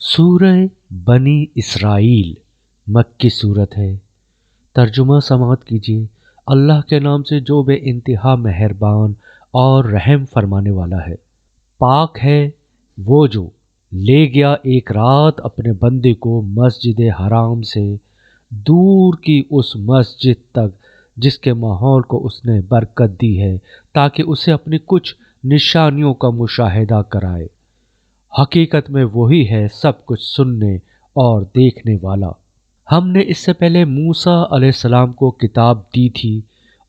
سورہ بنی اسرائیل مکی صورت ہے۔ ترجمہ سماعت کیجیے۔ اللہ کے نام سے جو بے انتہا مہربان اور رحم فرمانے والا ہے۔ پاک ہے وہ جو لے گیا ایک رات اپنے بندے کو مسجد حرام سے دور کی اس مسجد تک جس کے ماحول کو اس نے برکت دی ہے تاکہ اسے اپنی کچھ نشانیوں کا مشاہدہ کرائے۔ حقیقت میں وہی ہے سب کچھ سننے اور دیکھنے والا۔ ہم نے اس سے پہلے موسیٰ علیہ السلام کو کتاب دی تھی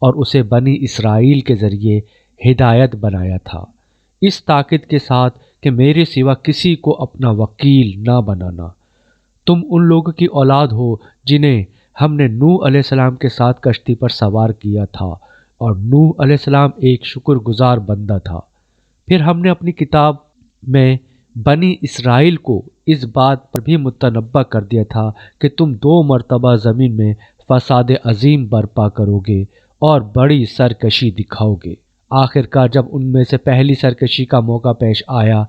اور اسے بنی اسرائیل کے ذریعے ہدایت بنایا تھا، اس تاکید کے ساتھ کہ میرے سوا کسی کو اپنا وکیل نہ بنانا۔ تم ان لوگوں کی اولاد ہو جنہیں ہم نے نوح علیہ السلام کے ساتھ کشتی پر سوار کیا تھا، اور نوح علیہ السلام ایک شکر گزار بندہ تھا۔ پھر ہم نے اپنی کتاب میں بنی اسرائیل کو اس بات پر بھی متنبہ کر دیا تھا کہ تم 2 مرتبہ زمین میں فساد عظیم برپا کرو گے اور بڑی سرکشی دکھاؤ گے۔ آخرکار جب ان میں سے پہلی سرکشی کا موقع پیش آیا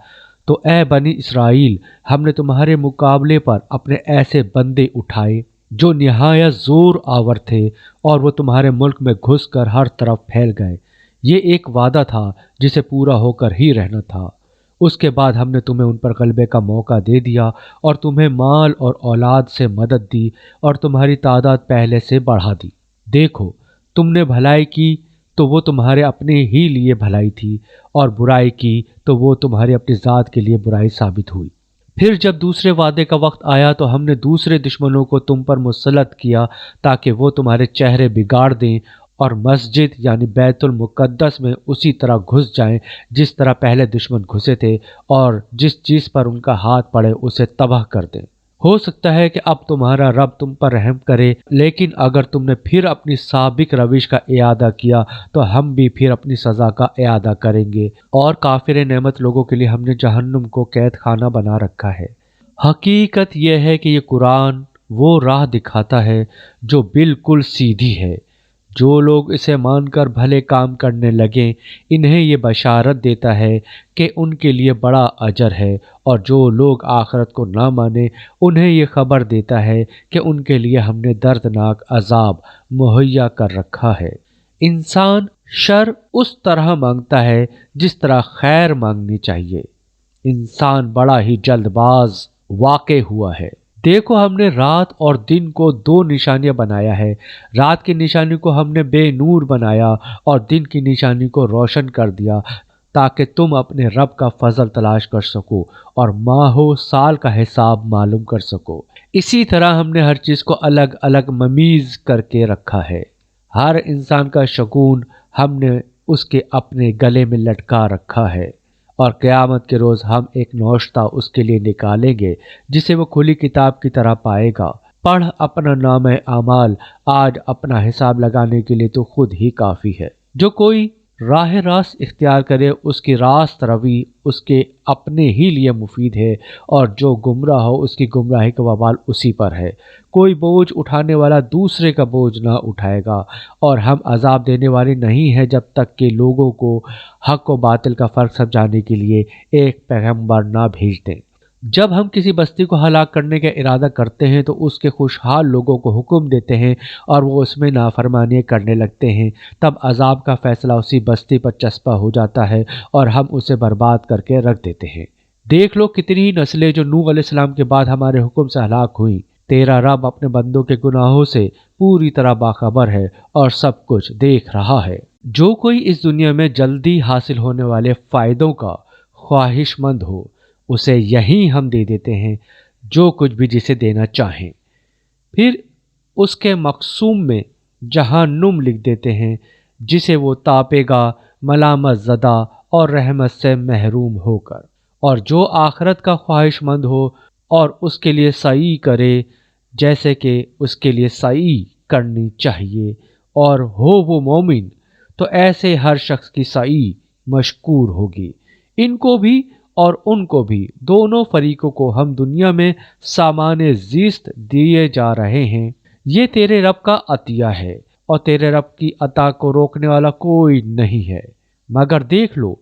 تو اے بنی اسرائیل، ہم نے تمہارے مقابلے پر اپنے ایسے بندے اٹھائے جو نہایت زور آور تھے، اور وہ تمہارے ملک میں گھس کر ہر طرف پھیل گئے۔ یہ ایک وعدہ تھا جسے پورا ہو کر ہی رہنا تھا۔ اس کے بعد ہم نے تمہیں ان پر غلبے کا موقع دے دیا اور تمہیں مال اور اولاد سے مدد دی اور تمہاری تعداد پہلے سے بڑھا دی۔ دیکھو، تم نے بھلائی کی تو وہ تمہارے اپنے ہی لیے بھلائی تھی، اور برائی کی تو وہ تمہاری اپنی ذات کے لیے برائی ثابت ہوئی۔ پھر جب دوسرے وعدے کا وقت آیا تو ہم نے دوسرے دشمنوں کو تم پر مسلط کیا تاکہ وہ تمہارے چہرے بگاڑ دیں اور مسجد یعنی بیت المقدس میں اسی طرح گھس جائیں جس طرح پہلے دشمن گھسے تھے، اور جس چیز پر ان کا ہاتھ پڑے اسے تباہ کر دیں۔ ہو سکتا ہے کہ اب تمہارا رب تم پر رحم کرے، لیکن اگر تم نے پھر اپنی سابق روش کا اعادہ کیا تو ہم بھی پھر اپنی سزا کا اعادہ کریں گے، اور کافر نعمت لوگوں کے لیے ہم نے جہنم کو قید خانہ بنا رکھا ہے۔ حقیقت یہ ہے کہ یہ قرآن وہ راہ دکھاتا ہے جو بالکل سیدھی ہے۔ جو لوگ اسے مان کر بھلے کام کرنے لگیں انہیں یہ بشارت دیتا ہے کہ ان کے لیے بڑا اجر ہے، اور جو لوگ آخرت کو نہ مانے انہیں یہ خبر دیتا ہے کہ ان کے لیے ہم نے دردناک عذاب مہیا کر رکھا ہے۔ انسان شر اس طرح مانگتا ہے جس طرح خیر مانگنی چاہیے۔ انسان بڑا ہی جلد باز واقع ہوا ہے۔ دیکھو، ہم نے رات اور دن کو 2 نشانیاں بنایا ہے۔ رات کی نشانی کو ہم نے بے نور بنایا اور دن کی نشانی کو روشن کر دیا تاکہ تم اپنے رب کا فضل تلاش کر سکو اور ماہ و سال کا حساب معلوم کر سکو۔ اسی طرح ہم نے ہر چیز کو الگ الگ ممیز کر کے رکھا ہے۔ ہر انسان کا شگون ہم نے اس کے اپنے گلے میں لٹکا رکھا ہے، اور قیامت کے روز ہم ایک نوشتہ اس کے لیے نکالیں گے جسے وہ کھلی کتاب کی طرح پائے گا۔ پڑھ اپنا نامہ اعمال، آج اپنا حساب لگانے کے لیے تو خود ہی کافی ہے۔ جو کوئی راہ راست اختیار کرے اس کی راست روی اس کے اپنے ہی لیے مفید ہے، اور جو گمراہ ہو اس کی گمراہی کا وبال اسی پر ہے۔ کوئی بوجھ اٹھانے والا دوسرے کا بوجھ نہ اٹھائے گا، اور ہم عذاب دینے والے نہیں ہیں جب تک کہ لوگوں کو حق و باطل کا فرق سمجھانے کے لیے ایک پیغمبر نہ بھیج دیں۔ جب ہم کسی بستی کو ہلاک کرنے کا ارادہ کرتے ہیں تو اس کے خوشحال لوگوں کو حکم دیتے ہیں اور وہ اس میں نافرمانیاں کرنے لگتے ہیں، تب عذاب کا فیصلہ اسی بستی پر چسپاں ہو جاتا ہے اور ہم اسے برباد کر کے رکھ دیتے ہیں۔ دیکھ لو کتنی ہی نسلیں جو نوح علیہ السلام کے بعد ہمارے حکم سے ہلاک ہوئیں۔ تیرا رب اپنے بندوں کے گناہوں سے پوری طرح باخبر ہے اور سب کچھ دیکھ رہا ہے۔ جو کوئی اس دنیا میں جلدی حاصل ہونے والے فائدوں کا خواہش مند ہو اسے یہی ہم دے دیتے ہیں جو کچھ بھی جسے دینا چاہیں، پھر اس کے مقسوم میں جہنم لکھ دیتے ہیں جسے وہ تاپے گا ملامت زدہ اور رحمت سے محروم ہو کر۔ اور جو آخرت کا خواہش مند ہو اور اس کے لیے سعی کرے جیسے کہ اس کے لیے سعی کرنی چاہیے اور ہو وہ مومن، تو ایسے ہر شخص کی سعی مشکور ہوگی۔ ان کو بھی اور ان کو بھی، دونوں فریقوں کو ہم دنیا میں سامان زیست دیے جا رہے ہیں۔ یہ تیرے رب کا عطیہ ہے، اور تیرے رب کی عطا کو روکنے والا کوئی نہیں ہے۔ مگر دیکھ لو،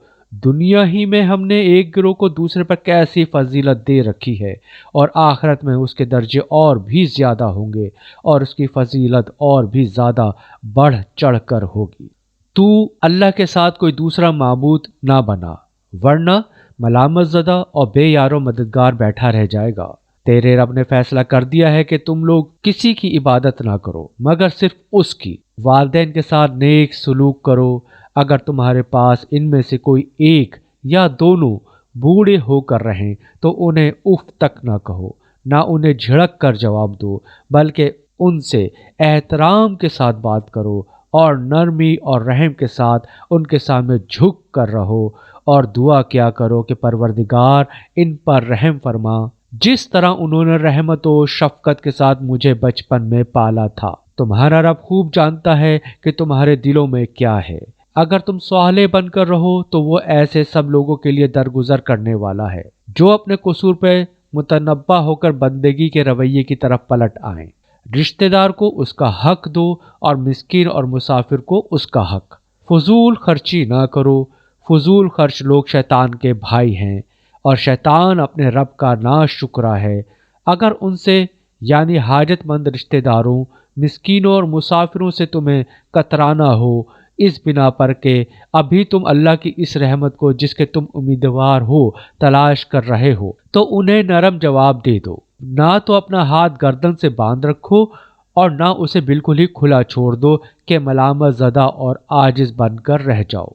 دنیا ہی میں ہم نے ایک گروہ کو دوسرے پر کیسی فضیلت دے رکھی ہے، اور آخرت میں اس کے درجے اور بھی زیادہ ہوں گے اور اس کی فضیلت اور بھی زیادہ بڑھ چڑھ کر ہوگی۔ تو اللہ کے ساتھ کوئی دوسرا معبود نہ بنا، ورنہ ملامت زدہ اور بے یار و مددگار بیٹھا رہ جائے گا۔ تیرے رب نے فیصلہ کر دیا ہے کہ تم لوگ کسی کی عبادت نہ کرو مگر صرف اس کی۔ والدین کے ساتھ نیک سلوک کرو۔ اگر تمہارے پاس ان میں سے کوئی ایک یا دونوں بوڑھے ہو کر رہیں تو انہیں اف تک نہ کہو، نہ انہیں جھڑک کر جواب دو، بلکہ ان سے احترام کے ساتھ بات کرو اور نرمی اور رحم کے ساتھ ان کے سامنے جھک کر رہو، اور دعا کیا کرو کہ پروردگار ان پر رحم فرما، جس طرح انہوں نے رحمت و شفقت کے ساتھ مجھے بچپن میں پالا تھا۔ تمہارا رب خوب جانتا ہے کہ تمہارے دلوں میں کیا ہے۔ اگر تم صالح بن کر رہو تو وہ ایسے سب لوگوں کے لیے درگزر کرنے والا ہے جو اپنے قصور پہ متنبہ ہو کر بندگی کے رویے کی طرف پلٹ آئیں۔ رشتہ دار کو اس کا حق دو اور مسکین اور مسافر کو اس کا حق۔ فضول خرچی نہ کرو، فضول خرچ لوگ شیطان کے بھائی ہیں اور شیطان اپنے رب کا ناشکرا ہے۔ اگر ان سے یعنی حاجت مند رشتہ داروں، مسکینوں اور مسافروں سے تمہیں کترانا ہو، اس بنا پر کہ ابھی تم اللہ کی اس رحمت کو جس کے تم امیدوار ہو تلاش کر رہے ہو، تو انہیں نرم جواب دے دو۔ نہ تو اپنا ہاتھ گردن سے باندھ رکھو اور نہ اسے بالکل ہی کھلا چھوڑ دو کہ ملامت زدہ اور عاجز بن کر رہ جاؤ۔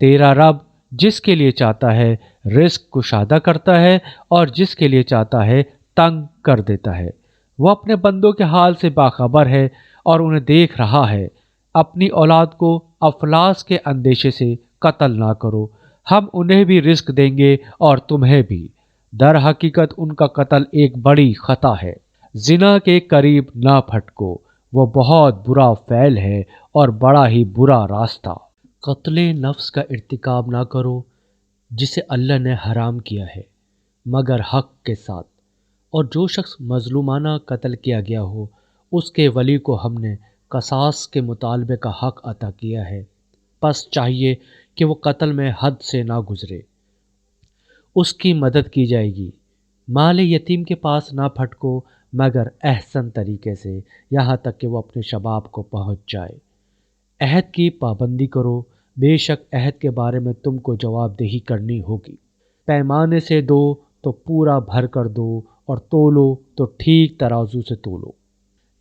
تیرا رب جس کے لیے چاہتا ہے رزق کشادہ کرتا ہے اور جس کے لیے چاہتا ہے تنگ کر دیتا ہے۔ وہ اپنے بندوں کے حال سے باخبر ہے اور انہیں دیکھ رہا ہے۔ اپنی اولاد کو افلاس کے اندیشے سے قتل نہ کرو، ہم انہیں بھی رزق دیں گے اور تمہیں بھی۔ در حقیقت ان کا قتل ایک بڑی خطا ہے۔ زنا کے قریب نہ پھٹکو، وہ بہت برا فعل ہے اور بڑا ہی برا راستہ۔ قتل نفس کا ارتکاب نہ کرو جسے اللہ نے حرام کیا ہے مگر حق کے ساتھ، اور جو شخص مظلومانہ قتل کیا گیا ہو اس کے ولی کو ہم نے قصاص کے مطالبے کا حق عطا کیا ہے، پس چاہیے کہ وہ قتل میں حد سے نہ گزرے، اس کی مدد کی جائے گی۔ مال یتیم کے پاس نہ پھٹکو مگر احسن طریقے سے، یہاں تک کہ وہ اپنے شباب کو پہنچ جائے۔ عہد کی پابندی کرو، بے شک عہد کے بارے میں تم کو جواب دہی کرنی ہوگی۔ پیمانے سے دو تو پورا بھر کر دو اور تولو تو ٹھیک ترازو سے تولو،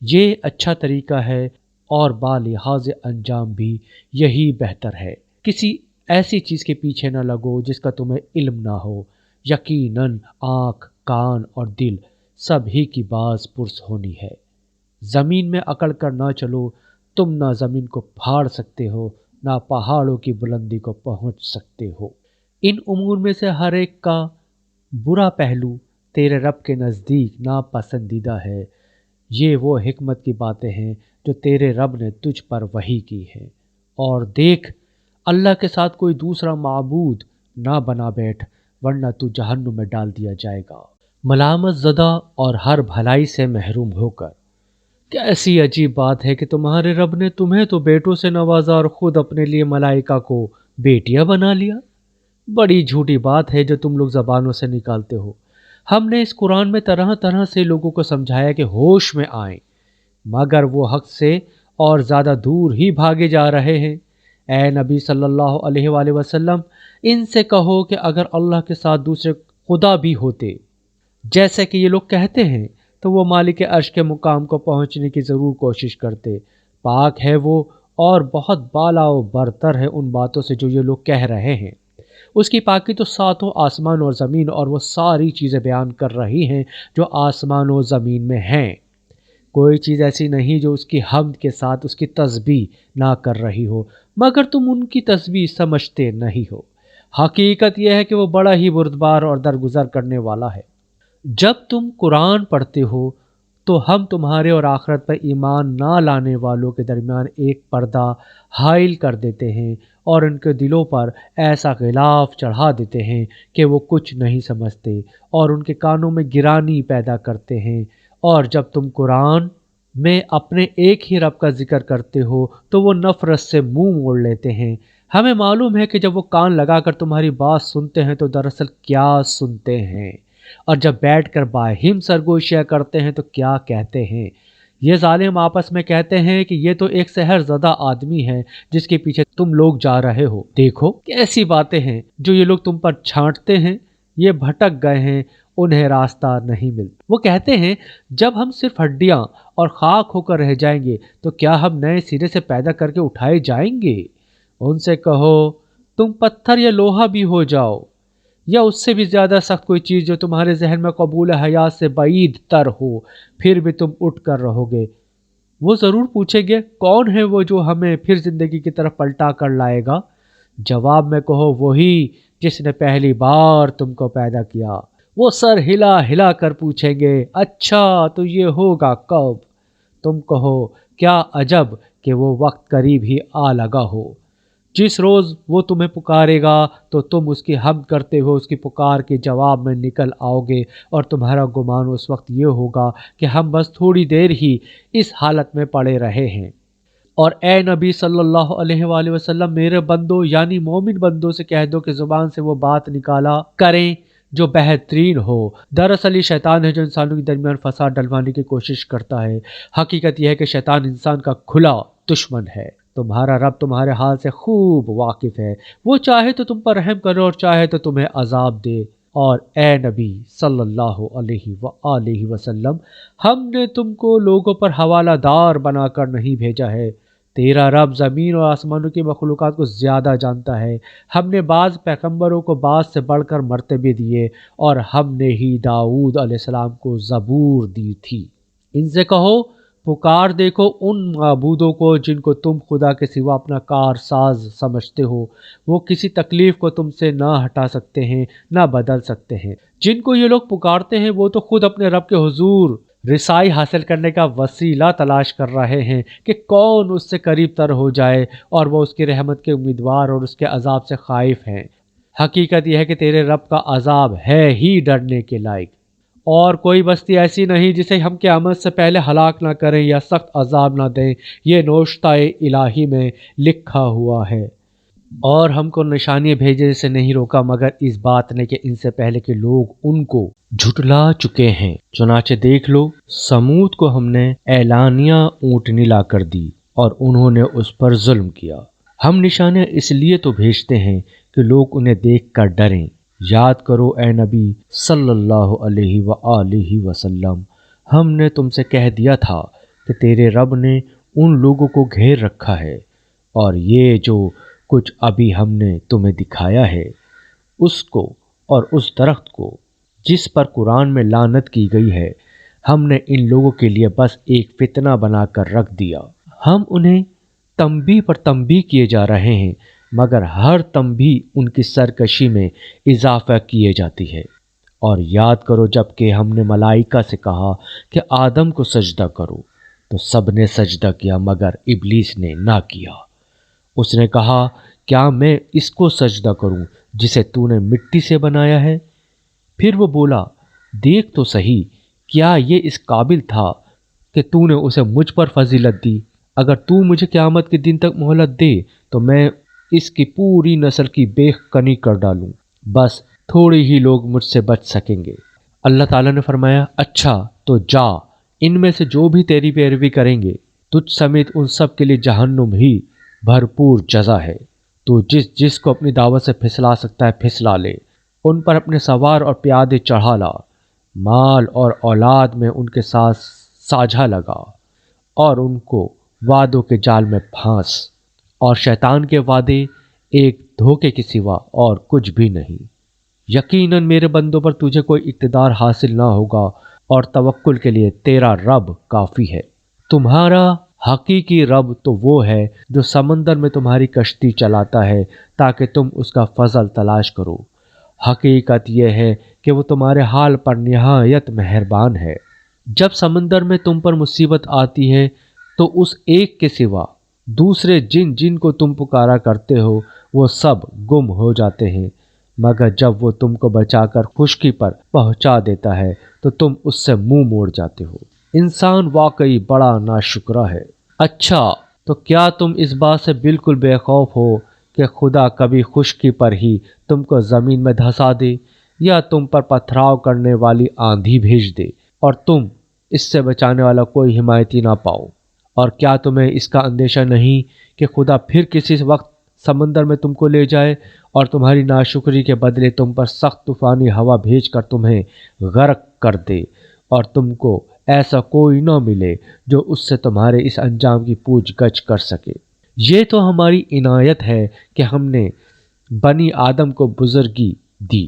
یہ اچھا طریقہ ہے اور بالحاظ انجام بھی یہی بہتر ہے۔ کسی ایسی چیز کے پیچھے نہ لگو جس کا تمہیں علم نہ ہو، یقیناً آنکھ، کان اور دل سب ہی کی باز پرس ہونی ہے۔ زمین میں اکڑ کر نہ چلو، تم نہ زمین کو پھاڑ سکتے ہو نہ پہاڑوں کی بلندی کو پہنچ سکتے ہو۔ ان امور میں سے ہر ایک کا برا پہلو تیرے رب کے نزدیک ناپسندیدہ ہے۔ یہ وہ حکمت کی باتیں ہیں جو تیرے رب نے تجھ پر وحی کی ہیں۔ اور دیکھ، اللہ کے ساتھ کوئی دوسرا معبود نہ بنا بیٹھ ورنہ تو جہنم میں ڈال دیا جائے گا۔ ملامت زدہ اور ہر بھلائی سے محروم ہو کر، کیسی عجیب بات ہے کہ تمہارے رب نے تمہیں تو بیٹوں سے نوازا اور خود اپنے لیے ملائکہ کو بیٹیاں بنا لیا۔ بڑی جھوٹی بات ہے جو تم لوگ زبانوں سے نکالتے ہو۔ ہم نے اس قرآن میں طرح طرح سے لوگوں کو سمجھایا کہ ہوش میں آئیں، مگر وہ حق سے اور زیادہ دور ہی بھاگے جا رہے ہیں۔ اے نبی صلی اللہ علیہ وآلہ وسلم، ان سے کہو کہ اگر اللہ کے ساتھ دوسرے خدا بھی ہوتے جیسے کہ یہ لوگ کہتے ہیں تو وہ مالک عرش کے مقام کو پہنچنے کی ضرور کوشش کرتے۔ پاک ہے وہ اور بہت بالا و برتر ہے ان باتوں سے جو یہ لوگ کہہ رہے ہیں۔ اس کی پاکی تو ساتوں آسمان اور زمین اور وہ ساری چیزیں بیان کر رہی ہیں جو آسمان و زمین میں ہیں۔ کوئی چیز ایسی نہیں جو اس کی حمد کے ساتھ اس کی تسبیح نہ کر رہی ہو، مگر تم ان کی تسبیح سمجھتے نہیں ہو۔ حقیقت یہ ہے کہ وہ بڑا ہی بردبار اور درگزر کرنے والا ہے۔ جب تم قرآن پڑھتے ہو تو ہم تمہارے اور آخرت پر ایمان نہ لانے والوں کے درمیان ایک پردہ حائل کر دیتے ہیں اور ان کے دلوں پر ایسا غلاف چڑھا دیتے ہیں کہ وہ کچھ نہیں سمجھتے اور ان کے کانوں میں گرانی پیدا کرتے ہیں، اور جب تم قرآن میں اپنے ایک ہی رب کا ذکر کرتے ہو تو وہ نفرت سے منہ موڑ لیتے ہیں۔ ہمیں معلوم ہے کہ جب وہ کان لگا کر تمہاری بات سنتے ہیں تو دراصل کیا سنتے ہیں، اور جب بیٹھ کر باہم سرگوشیاں کرتے ہیں تو کیا کہتے ہیں۔ یہ ظالم آپس میں کہتے ہیں کہ یہ تو ایک سحر زدہ آدمی ہے جس کے پیچھے تم لوگ جا رہے ہو۔ دیکھو کیسی باتیں ہیں جو یہ لوگ تم پر چھانٹتے ہیں، یہ بھٹک گئے ہیں، انہیں راستہ نہیں ملتا۔ وہ کہتے ہیں جب ہم صرف ہڈیاں اور خاک ہو کر رہ جائیں گے تو کیا ہم نئے سرے سے پیدا کر کے اٹھائے جائیں گے؟ ان سے کہو تم پتھر یا لوہا بھی ہو جاؤ، یا اس سے بھی زیادہ سخت کوئی چیز جو تمہارے ذہن میں قبول حیات سے بعید تر ہو، پھر بھی تم اٹھ کر رہو گے۔ وہ ضرور پوچھیں گے کون ہے وہ جو ہمیں پھر زندگی کی طرف پلٹا کر لائے گا؟ جواب میں کہو وہی جس نے پہلی بار تم کو پیدا کیا۔ وہ سر ہلا ہلا کر پوچھیں گے اچھا تو یہ ہوگا کب؟ تم کہو کیا عجب کہ وہ وقت قریب ہی آ لگا ہو۔ جس روز وہ تمہیں پکارے گا تو تم اس کی حمد کرتے ہوئے اس کی پکار کے جواب میں نکل آؤ گے، اور تمہارا گمان اس وقت یہ ہوگا کہ ہم بس تھوڑی دیر ہی اس حالت میں پڑے رہے ہیں۔ اور اے نبی صلی اللہ علیہ وآلہ وسلم، میرے بندوں یعنی مومن بندوں سے کہہ دو کہ زبان سے وہ بات نکالا کریں جو بہترین ہو۔ دراصل یہ شیطان ہے جو انسانوں کے درمیان فساد ڈلوانے کی کوشش کرتا ہے۔ حقیقت یہ ہے کہ شیطان انسان کا کھلا دشمن ہے۔ تمہارا رب تمہارے حال سے خوب واقف ہے، وہ چاہے تو تم پر رحم کرے اور چاہے تو تمہیں عذاب دے۔ اور اے نبی صلی اللہ علیہ وآلہ وسلم، ہم نے تم کو لوگوں پر حوالہ دار بنا کر نہیں بھیجا ہے، تیرا رب زمین اور آسمانوں کی مخلوقات کو زیادہ جانتا ہے۔ ہم نے بعض پیغمبروں کو بعض سے بڑھ کر مرتبے دیے، اور ہم نے ہی داؤد علیہ السلام کو زبور دی تھی۔ ان سے کہو پکار دیکھو ان معبودوں کو جن کو تم خدا کے سوا اپنا کار ساز سمجھتے ہو، وہ کسی تکلیف کو تم سے نہ ہٹا سکتے ہیں نہ بدل سکتے ہیں۔ جن کو یہ لوگ پکارتے ہیں وہ تو خود اپنے رب کے حضور رسائی حاصل کرنے کا وسیلہ تلاش کر رہے ہیں کہ کون اس سے قریب تر ہو جائے، اور وہ اس کی رحمت کے امیدوار اور اس کے عذاب سے خائف ہیں۔ حقیقت یہ ہے کہ تیرے رب کا عذاب ہے ہی ڈرنے کے لائق، اور کوئی بستی ایسی نہیں جسے ہم قیامت سے پہلے ہلاک نہ کریں یا سخت عذاب نہ دیں، یہ نوشتہ الہی میں لکھا ہوا ہے۔ اور ہم کو نشانیاں بھیجے سے نہیں روکا مگر اس بات نے کہ ان سے پہلے کے لوگ ان کو جھٹلا چکے ہیں۔ چنانچہ دیکھ لو سمود کو ہم نے اعلانیہ اونٹنی لا کر دی اور انہوں نے اس پر ظلم کیا۔ ہم نشانیاں اس لیے تو بھیجتے ہیں کہ لوگ انہیں دیکھ کر ڈریں۔ یاد کرو اے نبی صلی اللہ علیہ وآلہ وسلم، ہم نے تم سے کہہ دیا تھا کہ تیرے رب نے ان لوگوں کو گھیر رکھا ہے، اور یہ جو کچھ ابھی ہم نے تمہیں دکھایا ہے اس کو اور اس درخت کو جس پر قرآن میں لعنت کی گئی ہے، ہم نے ان لوگوں کے لیے بس ایک فتنہ بنا کر رکھ دیا۔ ہم انہیں تنبیہ پر تنبیہ کیے جا رہے ہیں، مگر ہر تنبیہ ان کی سرکشی میں اضافہ کیے جاتی ہے۔ اور یاد کرو جب کہ ہم نے ملائکہ سے کہا کہ آدم کو سجدہ کرو تو سب نے سجدہ کیا مگر ابلیس نے نہ کیا۔ اس نے کہا کیا میں اس کو سجدہ کروں جسے تو نے مٹی سے بنایا ہے؟ پھر وہ بولا دیکھ تو صحیح، کیا یہ اس قابل تھا کہ تو نے اسے مجھ پر فضیلت دی؟ اگر تو مجھے قیامت کے دن تک مہلت دے تو میں اس کی پوری نسل کی بیخ کنی کر ڈالوں، بس تھوڑے ہی لوگ مجھ سے بچ سکیں گے۔ اللہ تعالیٰ نے فرمایا اچھا تو جا، ان میں سے جو بھی تیری پیروی کریں گے تجھ سمیت ان سب کے لیے جہنم ہی بھرپور جزا ہے۔ تو جس کو اپنی دعوت سے پھسلا سکتا ہے پھسلا لے، ان پر اپنے سوار اور پیادے چڑھا لا، مال اور اولاد میں ان کے ساتھ ساجھا لگا، اور ان کو وعدوں کے جال میں پھانس، اور شیطان کے وعدے ایک دھوکے کے سوا اور کچھ بھی نہیں۔ یقیناً میرے بندوں پر تجھے کوئی اقتدار حاصل نہ ہوگا، اور توکل کے لیے تیرا رب کافی ہے۔ تمہارا حقیقی رب تو وہ ہے جو سمندر میں تمہاری کشتی چلاتا ہے تاکہ تم اس کا فضل تلاش کرو۔ حقیقت یہ ہے کہ وہ تمہارے حال پر نہایت مہربان ہے۔ جب سمندر میں تم پر مصیبت آتی ہے تو اس ایک کے سوا دوسرے جن کو تم پکارا کرتے ہو وہ سب گم ہو جاتے ہیں، مگر جب وہ تم کو بچا کر خشکی پر پہنچا دیتا ہے تو تم اس سے منہ موڑ جاتے ہو۔ انسان واقعی بڑا ناشکرا ہے۔ اچھا تو کیا تم اس بات سے بالکل بے خوف ہو کہ خدا کبھی خشکی پر ہی تم کو زمین میں دھسا دے یا تم پر پتھراؤ کرنے والی آندھی بھیج دے اور تم اس سے بچانے والا کوئی حمایتی نہ پاؤ؟ اور کیا تمہیں اس کا اندیشہ نہیں کہ خدا پھر کسی وقت سمندر میں تم کو لے جائے اور تمہاری ناشکری کے بدلے تم پر سخت طوفانی ہوا بھیج کر تمہیں غرق کر دے اور تم کو ایسا کوئی نہ ملے جو اس سے تمہارے اس انجام کی پوچھ گچھ کر سکے؟ یہ تو ہماری عنایت ہے کہ ہم نے بنی آدم کو بزرگی دی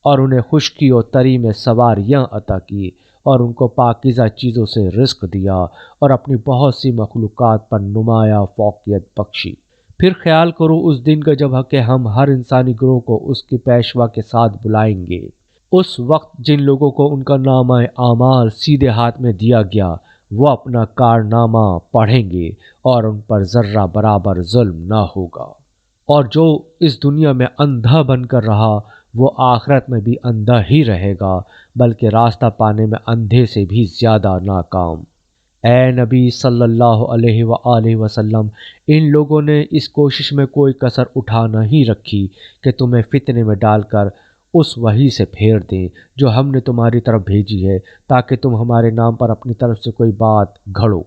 اور انہیں خشکی اور تری میں سواریاں عطا کی اور ان کو پاکیزہ چیزوں سے رزق دیا اور اپنی بہت سی مخلوقات پر نمایاں فوقیت بخشی۔ پھر خیال کرو اس دن کا جب کہ ہم ہر انسانی گروہ کو اس کی پیشوا کے ساتھ بلائیں گے۔ اس وقت جن لوگوں کو ان کا نامہ اعمال سیدھے ہاتھ میں دیا گیا وہ اپنا کارنامہ پڑھیں گے اور ان پر ذرہ برابر ظلم نہ ہوگا، اور جو اس دنیا میں اندھا بن کر رہا وہ آخرت میں بھی اندھا ہی رہے گا، بلکہ راستہ پانے میں اندھے سے بھی زیادہ ناکام۔ اے نبی صلی اللہ علیہ وآلہ وسلم، ان لوگوں نے اس کوشش میں کوئی کسر اٹھا نہیں رکھی کہ تمہیں فتنے میں ڈال کر اس وحی سے پھیر دیں جو ہم نے تمہاری طرف بھیجی ہے، تاکہ تم ہمارے نام پر اپنی طرف سے کوئی بات گھڑو۔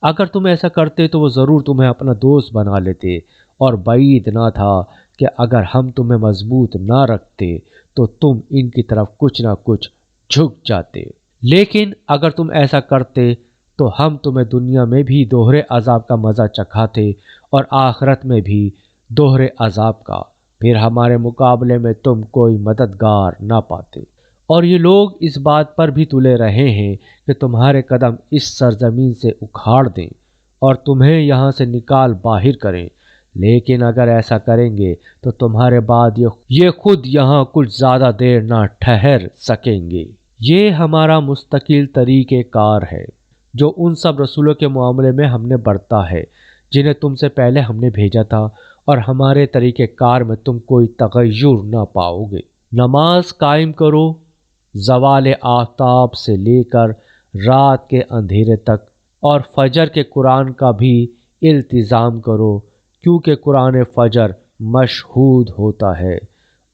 اگر تم ایسا کرتے تو وہ ضرور تمہیں اپنا دوست بنا لیتے، اور بعید نہ تھا کہ اگر ہم تمہیں مضبوط نہ رکھتے تو تم ان کی طرف کچھ نہ کچھ جھک جاتے۔ لیکن اگر تم ایسا کرتے تو ہم تمہیں دنیا میں بھی دوہرے عذاب کا مزہ چکھاتے اور آخرت میں بھی دوہرے عذاب کا، پھر ہمارے مقابلے میں تم کوئی مددگار نہ پاتے۔ اور یہ لوگ اس بات پر بھی تلے رہے ہیں کہ تمہارے قدم اس سرزمین سے اکھاڑ دیں اور تمہیں یہاں سے نکال باہر کریں، لیکن اگر ایسا کریں گے تو تمہارے بعد یہ خود یہاں کچھ زیادہ دیر نہ ٹھہر سکیں گے۔ یہ ہمارا مستقل طریقہ کار ہے جو ان سب رسولوں کے معاملے میں ہم نے برتا ہے جنہیں تم سے پہلے ہم نے بھیجا تھا، اور ہمارے طریقہ کار میں تم کوئی تغیر نہ پاؤ گے۔ نماز قائم کرو زوال آفتاب سے لے کر رات کے اندھیرے تک، اور فجر کے قرآن کا بھی التزام کرو، کیونکہ قرآن فجر مشہود ہوتا ہے،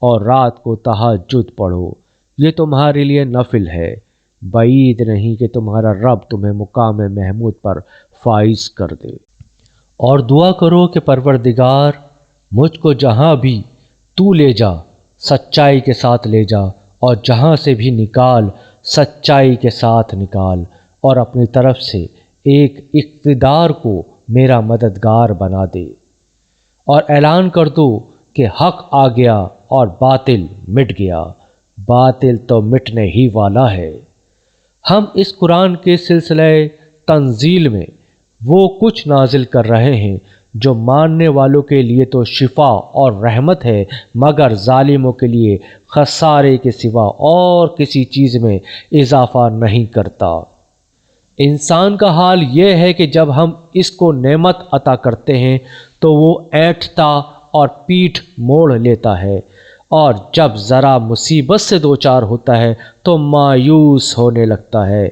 اور رات کو تہجد پڑھو، یہ تمہارے لیے نفل ہے۔ بعید نہیں کہ تمہارا رب تمہیں مقام محمود پر فائز کر دے۔ اور دعا کرو کہ پروردگار مجھ کو جہاں بھی تو لے جا سچائی کے ساتھ لے جا، اور جہاں سے بھی نکال سچائی کے ساتھ نکال، اور اپنی طرف سے ایک اقتدار کو میرا مددگار بنا دے، اور اعلان کر دو کہ حق آ گیا اور باطل مٹ گیا، باطل تو مٹنے ہی والا ہے۔ ہم اس قرآن کے سلسلہ تنزیل میں وہ کچھ نازل کر رہے ہیں جو ماننے والوں کے لیے تو شفا اور رحمت ہے، مگر ظالموں کے لیے خسارے کے سوا اور کسی چیز میں اضافہ نہیں کرتا۔ انسان کا حال یہ ہے کہ جب ہم اس کو نعمت عطا کرتے ہیں تو وہ اینٹھتا اور پیٹھ موڑ لیتا ہے، اور جب ذرا مصیبت سے دوچار ہوتا ہے تو مایوس ہونے لگتا ہے۔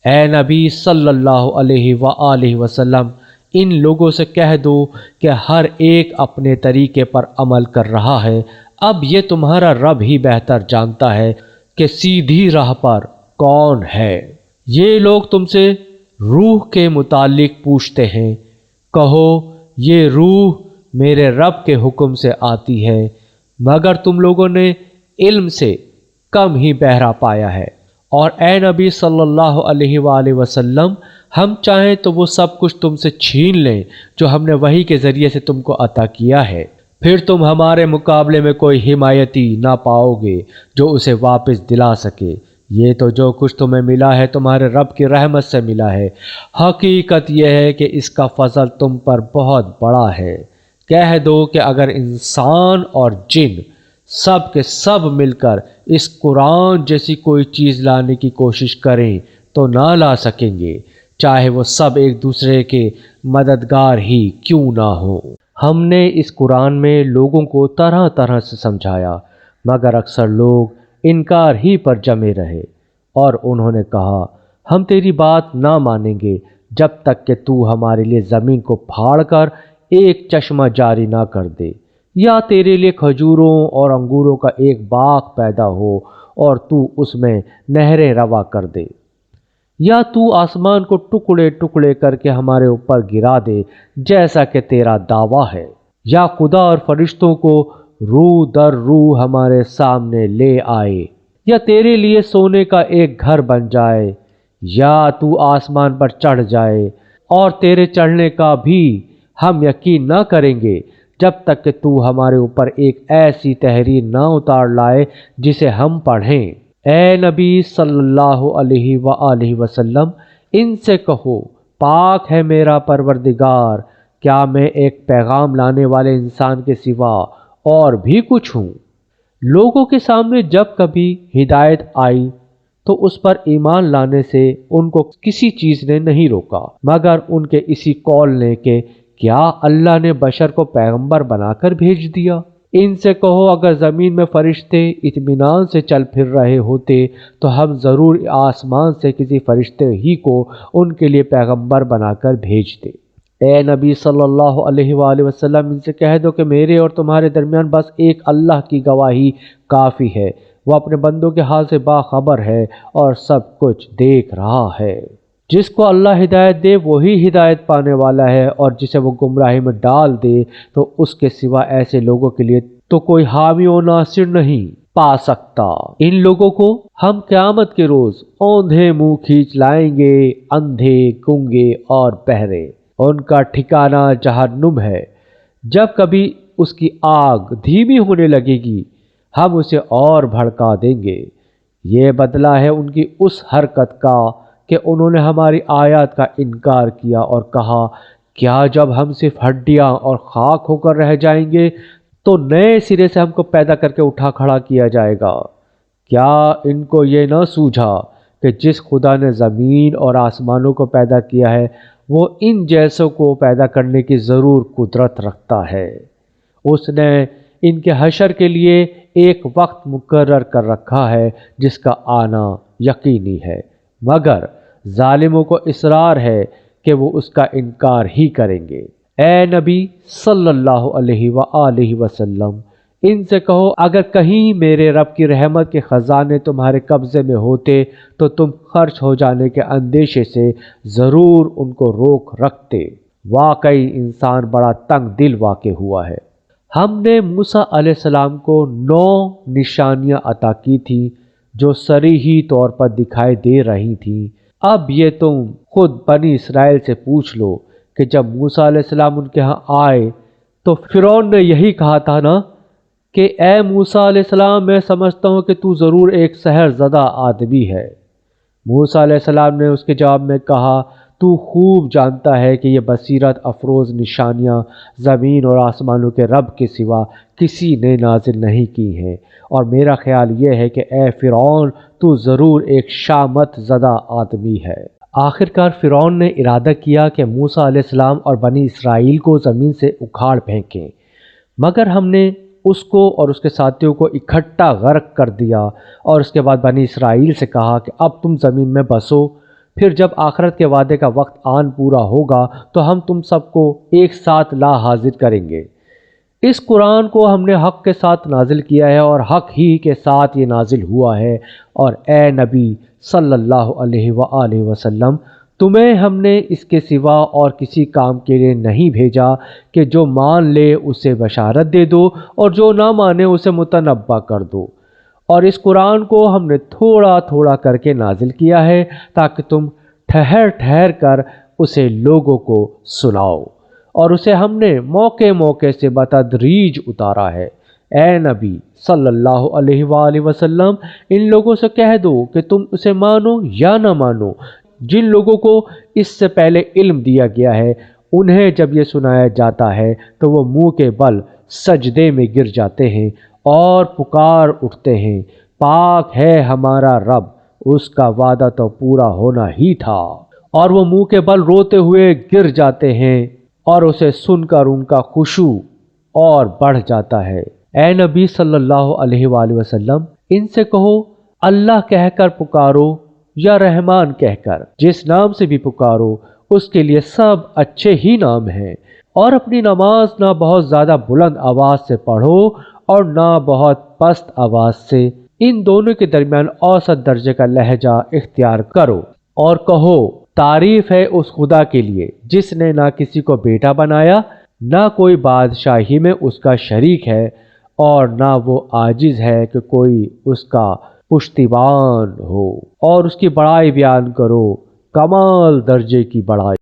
اے نبی صلی اللہ علیہ وآلہ وسلم، ان لوگوں سے کہہ دو کہ ہر ایک اپنے طریقے پر عمل کر رہا ہے، اب یہ تمہارا رب ہی بہتر جانتا ہے کہ سیدھی راہ پر کون ہے۔ یہ لوگ تم سے روح کے متعلق پوچھتے ہیں، کہو یہ روح میرے رب کے حکم سے آتی ہے، مگر تم لوگوں نے علم سے کم ہی بہرا پایا ہے۔ اور اے نبی صلی اللہ علیہ وآلہ وسلم، ہم چاہیں تو وہ سب کچھ تم سے چھین لیں جو ہم نے وحی کے ذریعے سے تم کو عطا کیا ہے، پھر تم ہمارے مقابلے میں کوئی حمایتی نہ پاؤ گے جو اسے واپس دلا سکے۔ یہ تو جو کچھ تمہیں ملا ہے تمہارے رب کی رحمت سے ملا ہے، حقیقت یہ ہے کہ اس کا فضل تم پر بہت بڑا ہے۔ کہہ دو کہ اگر انسان اور جن سب کے سب مل کر اس قرآن جیسی کوئی چیز لانے کی کوشش کریں تو نہ لا سکیں گے، چاہے وہ سب ایک دوسرے کے مددگار ہی کیوں نہ ہو۔ ہم نے اس قرآن میں لوگوں کو طرح طرح سے سمجھایا، مگر اکثر لوگ انکار ہی پر جمے رہے، اور انہوں نے کہا ہم تیری بات نہ مانیں گے جب تک کہ تو ہمارے لیے زمین کو پھاڑ کر ایک چشمہ جاری نہ کر دے۔ یا تیرے لیے کھجوروں اور انگوروں کا ایک باغ پیدا ہو اور تو اس میں نہریں روا کر دے، یا تو آسمان کو ٹکڑے ٹکڑے کر کے ہمارے اوپر گرا دے جیسا کہ تیرا دعویٰ ہے، یا خدا اور فرشتوں کو روح در روح ہمارے سامنے لے آئے، یا تیرے لیے سونے کا ایک گھر بن جائے، یا تو آسمان پر چڑھ جائے، اور تیرے چڑھنے کا بھی ہم یقین نہ کریں گے جب تک کہ تو ہمارے اوپر ایک ایسی تحریر نہ اتار لائے جسے ہم پڑھیں۔ اے نبی صلی اللہ علیہ وآلہ وسلم، ان سے کہو پاک ہے میرا پروردگار، کیا میں ایک پیغام لانے والے انسان کے سوا اور بھی کچھ ہوں؟ لوگوں کے سامنے جب کبھی ہدایت آئی تو اس پر ایمان لانے سے ان کو کسی چیز نے نہیں روکا مگر ان کے اسی قول نے کہ کیا اللہ نے بشر کو پیغمبر بنا کر بھیج دیا؟ ان سے کہو اگر زمین میں فرشتے اطمینان سے چل پھر رہے ہوتے تو ہم ضرور آسمان سے کسی فرشتے ہی کو ان کے لیے پیغمبر بنا کر بھیجتے۔ اے نبی صلی اللہ علیہ وآلہ وسلم، ان سے کہہ دو کہ میرے اور تمہارے درمیان بس ایک اللہ کی گواہی کافی ہے، وہ اپنے بندوں کے حال سے باخبر ہے اور سب کچھ دیکھ رہا ہے۔ جس کو اللہ ہدایت دے وہی ہدایت پانے والا ہے، اور جسے وہ گمراہی میں ڈال دے تو اس کے سوا ایسے لوگوں کے لیے تو کوئی حامی و ناصر نہیں پا سکتا۔ ان لوگوں کو ہم قیامت کے روز اوندھے منہ کھینچ لائیں گے، اندھے، گونگے اور بہرے، ان کا ٹھکانہ جہنم ہے۔ جب کبھی اس کی آگ دھیمی ہونے لگے گی ہم اسے اور بھڑکا دیں گے۔ یہ بدلہ ہے ان کی اس حرکت کا کہ انہوں نے ہماری آیات کا انکار کیا اور کہا کیا جب ہم صرف ہڈیاں اور خاک ہو کر رہ جائیں گے تو نئے سرے سے ہم کو پیدا کر کے اٹھا کھڑا کیا جائے گا؟ کیا ان کو یہ نہ سوجھا کہ جس خدا نے زمین اور آسمانوں کو پیدا کیا ہے وہ ان جیسوں کو پیدا کرنے کی ضرور قدرت رکھتا ہے؟ اس نے ان کے حشر کے لیے ایک وقت مقرر کر رکھا ہے جس کا آنا یقینی ہے، مگر ظالموں کو اصرار ہے کہ وہ اس کا انکار ہی کریں گے۔ اے نبی صلی اللہ علیہ وآلہ وسلم، ان سے کہو اگر کہیں میرے رب کی رحمت کے خزانے تمہارے قبضے میں ہوتے تو تم خرچ ہو جانے کے اندیشے سے ضرور ان کو روک رکھتے۔ واقعی انسان بڑا تنگ دل واقع ہوا ہے۔ ہم نے موسیٰ علیہ السلام کو 9 نشانیاں عطا کی تھیں جو صریحی طور پر دکھائی دے رہی تھیں۔ اب یہ تم خود بنی اسرائیل سے پوچھ لو کہ جب موسیٰ علیہ السلام ان کے ہاں آئے تو فرعون نے یہی کہا تھا نا کہ اے موسیٰ علیہ السلام، میں سمجھتا ہوں کہ تو ضرور ایک سحر زدہ آدمی ہے۔ موسیٰ علیہ السلام نے اس کے جواب میں کہا تو خوب جانتا ہے کہ یہ بصیرت افروز نشانیاں زمین اور آسمانوں کے رب کے سوا کسی نے نازل نہیں کی ہیں، اور میرا خیال یہ ہے کہ اے فرعون تو ضرور ایک شامت زدہ آدمی ہے۔ آخرکار فرعون نے ارادہ کیا کہ موسیٰ علیہ السلام اور بنی اسرائیل کو زمین سے اکھاڑ پھینکیں، مگر ہم نے اس کو اور اس کے ساتھیوں کو اکٹھا غرق کر دیا، اور اس کے بعد بنی اسرائیل سے کہا کہ اب تم زمین میں بسو، پھر جب آخرت کے وعدے کا وقت آن پورا ہوگا تو ہم تم سب کو ایک ساتھ لا حاضر کریں گے۔ اس قرآن کو ہم نے حق کے ساتھ نازل کیا ہے اور حق ہی کے ساتھ یہ نازل ہوا ہے، اور اے نبی صلی اللہ علیہ وآلہ وسلم، تمہیں ہم نے اس کے سوا اور کسی کام کے لیے نہیں بھیجا کہ جو مان لے اسے بشارت دے دو اور جو نہ مانے اسے متنبہ کر دو، اور اس قرآن کو ہم نے تھوڑا تھوڑا کر کے نازل کیا ہے تاکہ تم ٹھہر ٹھہر کر اسے لوگوں کو سناؤ، اور اسے ہم نے موقع موقع سے بتدریج اتارا ہے۔ اے نبی صلی اللہ علیہ وآلہ وسلم، ان لوگوں سے کہہ دو کہ تم اسے مانو یا نہ مانو، جن لوگوں کو اس سے پہلے علم دیا گیا ہے انہیں جب یہ سنایا جاتا ہے تو وہ منہ کے بل سجدے میں گر جاتے ہیں اور پکار اٹھتے ہیں، پاک ہے ہمارا رب، اس کا وعدہ تو پورا ہونا ہی تھا، اور وہ منہ کے بل روتے ہوئے گر جاتے ہیں، اور اسے سن کر ان کا خشوع اور بڑھ جاتا ہے۔ اے نبی صلی اللہ علیہ وآلہ وسلم، ان سے کہو اللہ کہہ کر پکارو یا رحمان کہہ کر، جس نام سے بھی پکارو اس کے لیے سب اچھے ہی نام ہیں، اور اپنی نماز نہ بہت زیادہ بلند آواز سے پڑھو اور نہ بہت پست آواز سے، ان دونوں کے درمیان اوسط درجے کا لہجہ اختیار کرو، اور کہو تعریف ہے اس خدا کے لیے جس نے نہ کسی کو بیٹا بنایا، نہ کوئی بادشاہی میں اس کا شریک ہے، اور نہ وہ عاجز ہے کہ کوئی اس کا پشتیبان ہو، اور اس کی بڑائی بیان کرو، کمال درجے کی بڑائی۔